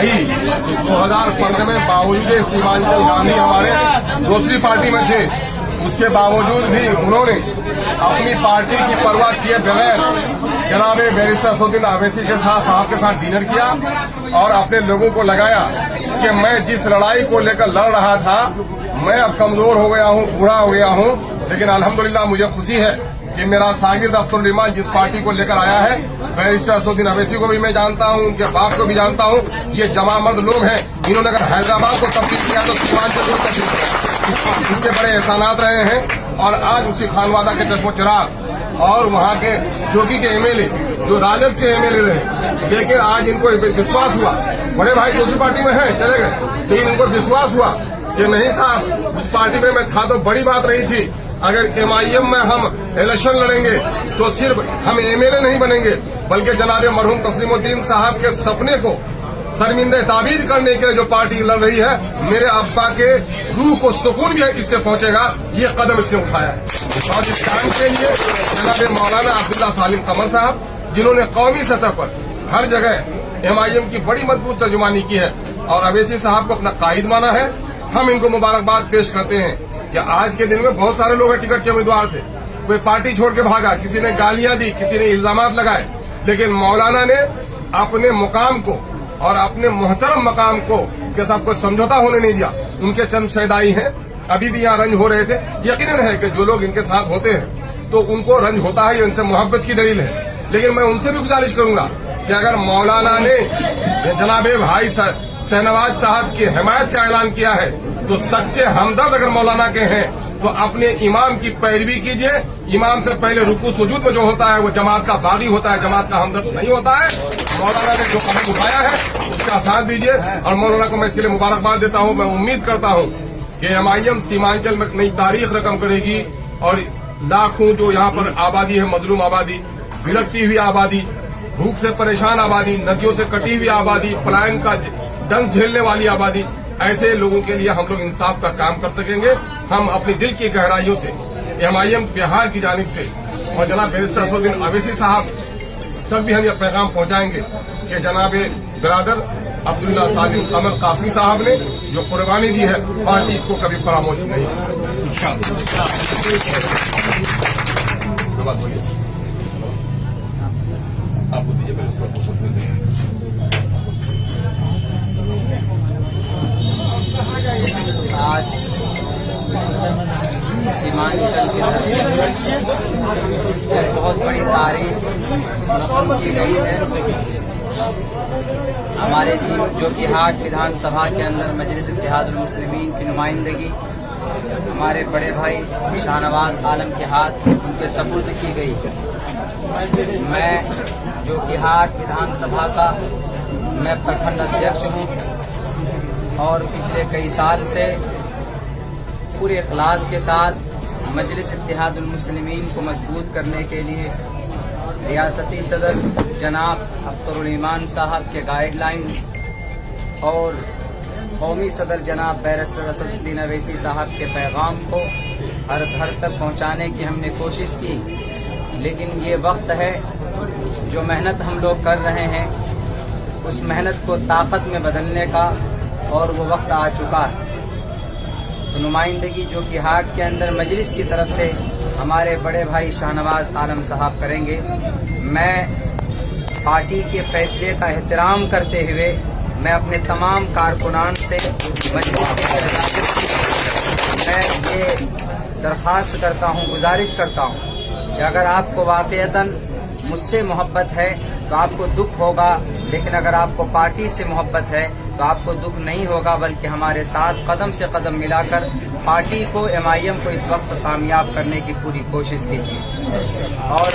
भाई 2015 में बावजूद सीमांचल गांधी हमारे दूसरी पार्टी में थे, उसके बावजूद भी उन्होंने अपनी पार्टी की परवाह किए बगैर जनाब बैरिस्टर असदुद्दीन अवैसी के साहब के साथ डिनर किया और अपने लोगों को लगाया कि मैं जिस लड़ाई को लेकर लड़ रहा था, मैं अब कमजोर हो गया हूं, बूढ़ा हो गया हूं, लेकिन अल्हम्दुलिल्लाह मुझे खुशी है कि मेरा शागिर्द अख्तरुल ईमान जिस पार्टी को लेकर आया है, बैरिस्टर असदुद्दीन अवैसी को भी मैं जानता हूं, उनके बाप को भी जानता हूं। ये जमामर्द लोग हैं, इन्होंने अगर हैदराबाद को तब्दील किया तो सीमांचल को तब्दील किया। इनके बड़े एहसानात रहे हैं और आज उसी खानवादा के चश्मो चिराग और वहां के चौकी के एमएलए जो राजद के एमएलए रहे, लेकिन आज इनको विश्वास हुआ, बड़े भाई दूसरी पार्टी में है चले गए, लेकिन इनको विश्वास हुआ कि नहीं साहब उस पार्टी में मैं था तो बड़ी बात रही थी, अगर एमआईएम में हम इलेक्शन लड़ेंगे तो सिर्फ हम एमएलए नहीं बनेंगे बल्कि जनाब मरहूम तस्लीमुद्दीन साहब के सपने को शर्मिंदे ताबीर करने के लिए जो पार्टी लड़ रही है, मेरे अब्बा के रूह को सुकून भी इससे पहुंचेगा, ये कदम इसने उठाया है। और इस काम के लिए जनाब मौलाना अब्दुल्ला सालिम कमर साहब, जिन्होंने कौमी सतह पर हर जगह एमआईएम की बड़ी मजबूत तर्जुमानी की है और अवैसी साहब को अपना कायद माना है, हम इनको मुबारकबाद पेश करते हैं कि आज के दिन में बहुत सारे लोग टिकट के उम्मीदवार थे, कोई पार्टी छोड़ के भागा, किसी ने गालियां दी, किसी ने इल्जामात लगाए, लेकिन मौलाना ने अपने मुकाम को और अपने मोहतरम मकाम को के साथ कोई समझौता होने नहीं दिया। उनके चंद शहदाई हैं, अभी भी यहाँ रंज हो रहे थे। यकीनन है कि जो लोग इनके साथ होते हैं तो उनको रंज होता है, ये उनसे मोहब्बत की दलील है, लेकिन मैं उनसे भी गुजारिश करूंगा कि अगर मौलाना ने जनाबे भाई शहनवाज साहब की हिमायत का ऐलान किया है तो सच्चे हमदर्द अगर मौलाना के हैं तो अपने इमाम की पैरवी कीजिए। इमाम से पहले रुकू सुजूद में जो होता है वो जमात का बागी होता है, जमात का हमदर्द नहीं होता है। मौलाना ने जो कदम उठाया है उसका साथ दीजिए और मौलाना को मैं इसके लिए मुबारकबाद देता हूं। मैं उम्मीद करता हूं कि एमआईएम सीमांचल में नई तारीख रकम करेगी और लाखों जो यहाँ पर आबादी है, मजलूम आबादी, भिड़कती हुई आबादी, भूख से परेशान आबादी, नदियों से कटी हुई आबादी, पलायन का दंश झेलने वाली आबादी, ऐसे लोगों के लिए हम लोग इंसाफ का काम कर सकेंगे। हम अपनी दिल की गहराइयों से एमआईएम बिहार की जानिब से और जनाब बैरिस्टर असदुद्दीन अवैसी साहब तक भी हम यह पैगाम पहुंचाएंगे कि जनाब बिरादर अब्दुल्ला सालिम कमर कासमी साहब ने जो कुर्बानी दी है, पार्टी इसको कभी फरामोश नहीं कर। आपको दीजिए आज सीमांचल की धरती पर बहुत बड़ी तारीख की गई है। हमारे जोकीहाट विधानसभा के अंदर मजलिस इत्तेहादुल मुस्लिमीन की नुमाइंदगी हमारे बड़े भाई शाहनवाज आलम के हाथ उनके सपुर्द की गई। मैं जोकीहाट विधानसभा का मैं प्रखंड अध्यक्ष हूँ और पिछले कई साल से पूरे इखलास के साथ मजलिस इत्तेहादुल मुस्लिमीन को मजबूत करने के लिए रियासती सदर जनाब अख्तरुल ईमान साहब के गाइडलाइन और कौमी सदर जनाब बैरिस्टर असदुद्दीन अवैसी साहब के पैगाम को हर घर तक पहुंचाने की हमने कोशिश की। लेकिन ये वक्त है जो मेहनत हम लोग कर रहे हैं उस मेहनत को ताकत में बदलने का और वो वक्त आ चुका है। तो नुमाइंदगी जोकीहाट के अंदर मजलिस की तरफ से हमारे बड़े भाई शाहनवाज आलम साहब करेंगे। मैं पार्टी के फैसले का एहतराम करते हुए मैं अपने तमाम कारकुनान से मजलिस मैं ये दरख्वास्त करता हूँ, गुजारिश करता हूँ कि अगर आपको वाक़ईतन मुझसे मोहब्बत है तो आपको दुख होगा, लेकिन अगर आपको पार्टी से मोहब्बत है तो आपको दुख नहीं होगा, बल्कि हमारे साथ कदम से कदम मिलाकर पार्टी को एमआईएम को इस वक्त कामयाब करने की पूरी कोशिश कीजिए। और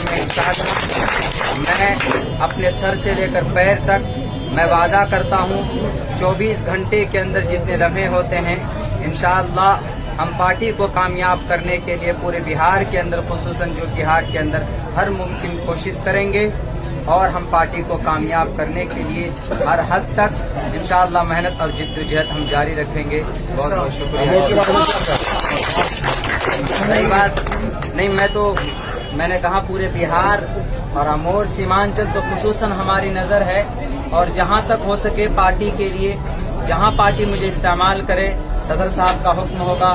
मैं अपने सर से लेकर पैर तक मैं वादा करता हूँ 24 घंटे के अंदर जितने लम्हे होते हैं इंशाअल्लाह हम पार्टी को कामयाब करने के लिए पूरे बिहार के अंदर खुसूसन जोकीहाट के अंदर हर मुमकिन कोशिश करेंगे और हम पार्टी को कामयाब करने के लिए हर हद तक इंशाअल्लाह मेहनत और जिद्दोजहद हम जारी रखेंगे। बहुत बहुत शुक्रिया। सही बात नहीं, मैंने कहा पूरे बिहार اور امور सीमांचल तो खुसूसन हमारी नज़र है और जहां तक हो सके पार्टी के लिए जहां पार्टी मुझे इस्तेमाल करे, सदर साहब का हुक्म होगा,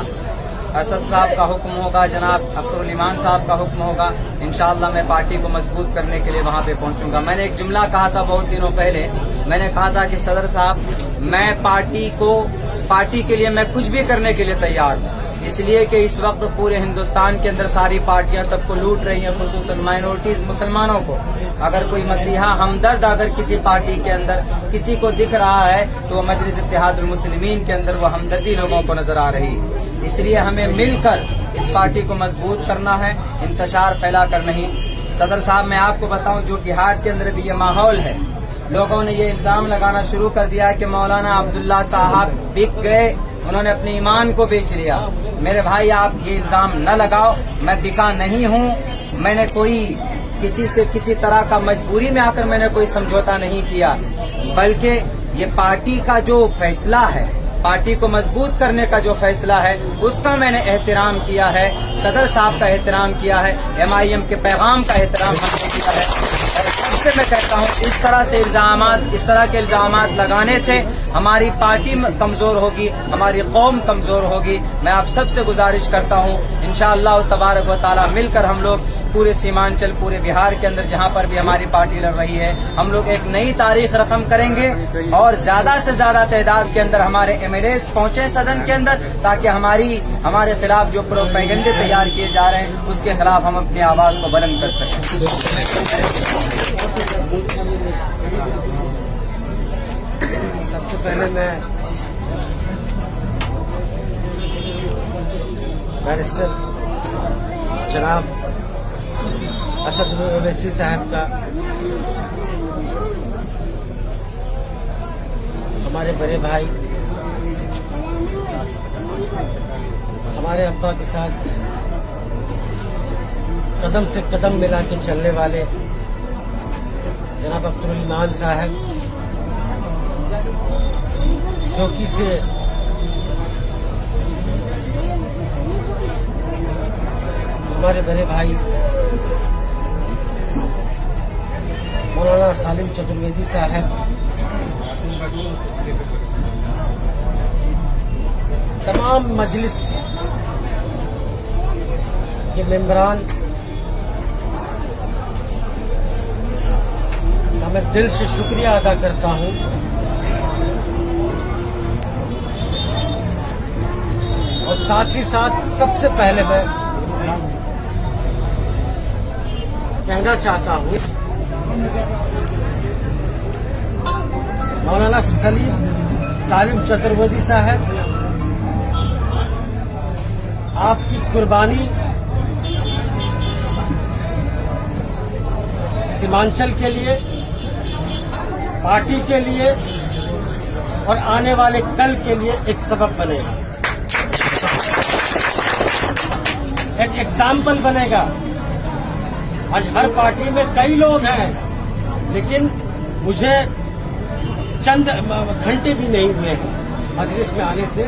असद साहब का हुक्म होगा, जनाब अख्तरुल ईमान साहब का हुक्म होगा, इंशाअल्लाह मैं पार्टी को मजबूत करने के लिए वहां पे पहुंचूंगा। मैंने एक जुमला कहा था बहुत दिनों पहले, मैंने कहा था कि सदर साहब मैं पार्टी के लिए मैं कुछ भी करने के लिए तैयार हूँ, इसलिए कि इस वक्त पूरे हिंदुस्तान के अंदर सारी पार्टियां सबको लूट रही हैं, खुसूसन माइनॉरिटीज मुसलमानों को। अगर कोई मसीहा हमदर्द अगर किसी पार्टी के अंदर किसी को दिख रहा है तो वो मजलिस इत्तेहादुल मुस्लिमीन के अंदर वो हमदर्दी लोगों को नजर आ रही है। इसलिए हमें मिलकर इस पार्टी को मजबूत करना है, इंतशार फैला कर नहीं। सदर साहब मैं आपको बताऊं, जो बिहार के अंदर भी ये माहौल है, लोगों ने ये इल्जाम लगाना शुरू कर दिया है कि मौलाना अब्दुल्ला साहब बिक गए, उन्होंने अपने ईमान को बेच लिया। मेरे भाई आप ये इल्जाम न लगाओ, मैं बिका नहीं हूँ, मैंने कोई किसी से किसी तरह का मजबूरी में आकर मैंने कोई समझौता नहीं किया, बल्कि ये पार्टी का जो फैसला है, पार्टी को मजबूत करने का जो फैसला है उसका मैंने एहतराम किया है, सदर साहब का एहतराम किया है, MIM के पैगाम का एहतराम हमने किया है। और सबसे मैं कहता हूँ इस तरह के इल्जामात लगाने से हमारी पार्टी कमजोर होगी, हमारी कौम कमजोर होगी। मैं आप सबसे गुजारिश करता हूँ इंशाअल्लाह तबारक व तआला मिलकर हम लोग पूरे सीमांचल पूरे बिहार के अंदर जहाँ पर भी हमारी पार्टी लड़ रही है, हम लोग एक नई तारीख रकम करेंगे और ज्यादा से ज्यादा तादाद के अंदर हमारे MLAs पहुंचे सदन के अंदर, ताकि हमारे खिलाफ जो प्रोपेगेंडे तैयार किए जा रहे हैं उसके खिलाफ हम अपनी आवाज को बुलंद कर सकें। सबसे पहले मैं बैरिस्टर जनाब असद ओवैसी साहब का, हमारे बड़े भाई, हमारे अब्बा के साथ कदम से कदम मिला के चलने वाले जनाब अख्तरुल ईमान साहब, चौकी से हमारे बड़े भाई मौलाना सालिम चतुर्वेदी साहब, तमाम मजलिस के मेंबरान का मैं दिल से शुक्रिया अदा करता हूं। और साथ ही साथ सबसे पहले मैं कहना चाहता हूं मौलाना सालिम चतुर्वेदी साहब, आपकी कुर्बानी सीमांचल के लिए, पार्टी के लिए और आने वाले कल के लिए एक सबक बनेगा, एक एग्जाम्पल बनेगा। आज हर पार्टी में कई लोग हैं, लेकिन मुझे चंद घंटे भी नहीं हुए हैं मजलिस में आने से